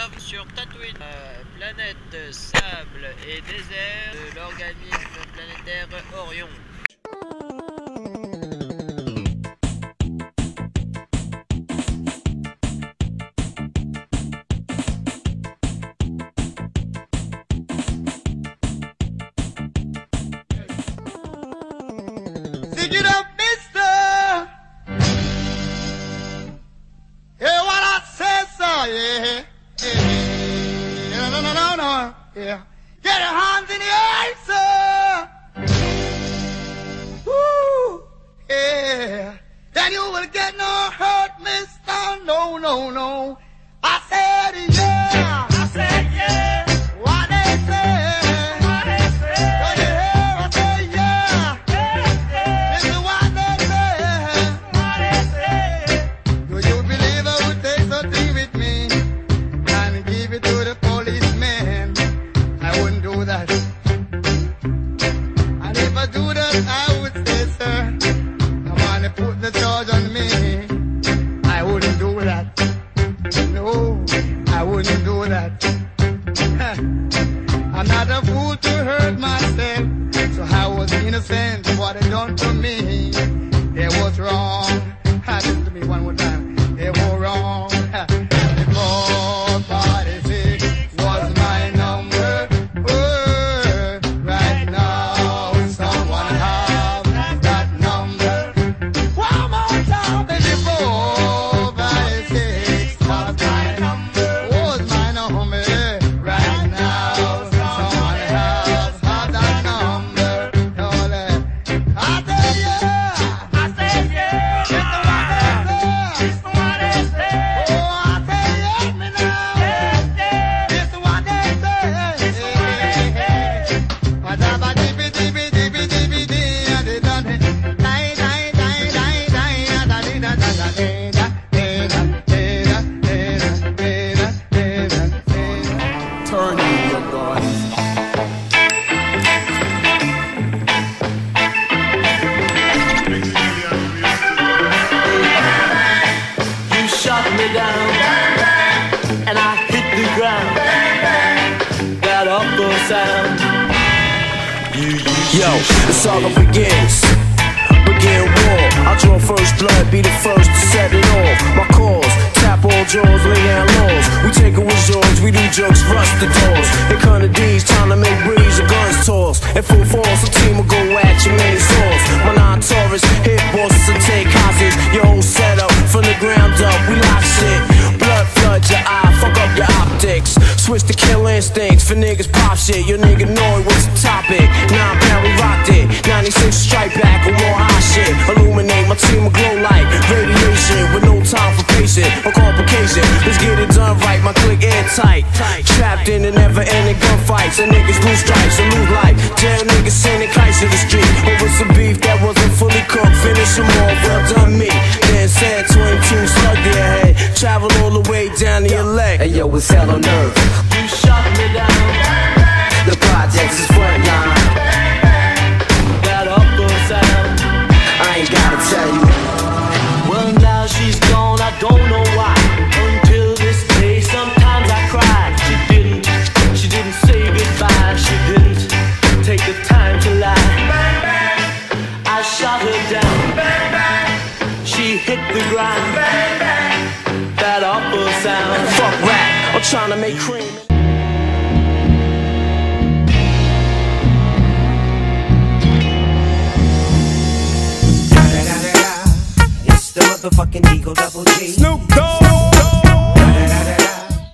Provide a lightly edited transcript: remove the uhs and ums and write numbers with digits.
bienvenue sur Tatooine, planète sable et désert de l'organisme planétaire Orion. Get up, mister. Hear what I said, sir, yeah. Yeah. No, yeah. Get your hands in the air, sir. Woo, yeah. Then you will get no hurt, mister. No. I said, yeah. I said, yeah. What they say. I'm not a fool to hurt myself, so I was innocent. What they done to me, it was wrong. Listen to me one more time. They were wrong. Before 46 was my number. Oh, right now, someone have that number. One more time, baby. 456 was my number. Was my number. Right now, someone have that number. I say yeah. I say yeah. It's the one they say. Oh, I say yes, me now. It's the one they say. Turn you, your God. You shot me down, and I hit the ground. That awful sound. Yo, the saga begins. Begin war. I draw first blood, be the first to set it off. My cause, tap all jaws, lay down laws. We take it with yours, we do jokes, rust the doors. In Canaries, time to make breeze, the guns toss. In full force, a team will go at your main source. My non-Taurus, hit bosses and take hostage. Your whole setup, from the ground up, we lock shit. Blood flood your eye, fuck up your optics. Switch to kill instincts, for niggas pop shit. Your nigga know what's the topic. 9-pound, we rocked it. 96 strike back with more hot shit. Illuminate, my team will glow like radiation. With no time for patient or complication. Let's get it done right, my click airtight. Trapped in the never-ending gunfights. And niggas lose stripes and lose life. Jail niggas sending kites to the street. Over some beef that wasn't fully cooked. Finish them all, well done me. Then said 22 slug to your head. Travel all the way down to your leg. Hey yo, it's hell on earth. You shot me down. The projects is frontline. That awful sound. I ain't gotta tell you. Well, now she's gone, I don't know why. Until this day, sometimes I cry. She didn't say goodbye. She didn't take the time to lie. I shot her down. She hit the ground. That awful sound. Fuck rap, I'm trying to make cream. It's the motherfucking Eagle Double G. Snoop Dogg.